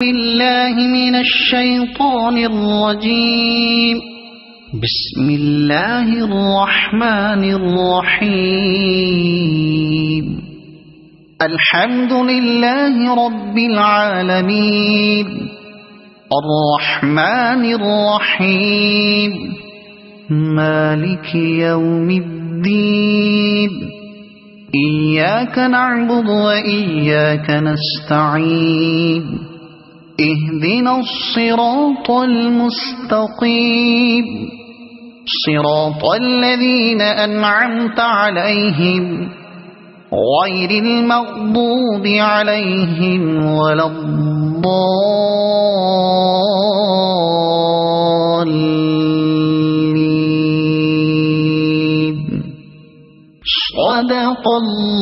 بالله من الشيطان الرجيم. بسم الله الرحمن الرحيم. الحمد لله رب العالمين الرحمن الرحيم مالك يوم الدين. إياك نعبد وإياك نستعين. اهدنا الصراط المستقيم صراط الذين أنعمت عليهم غير المغضوب عليهم ولا الضالين. صدق الله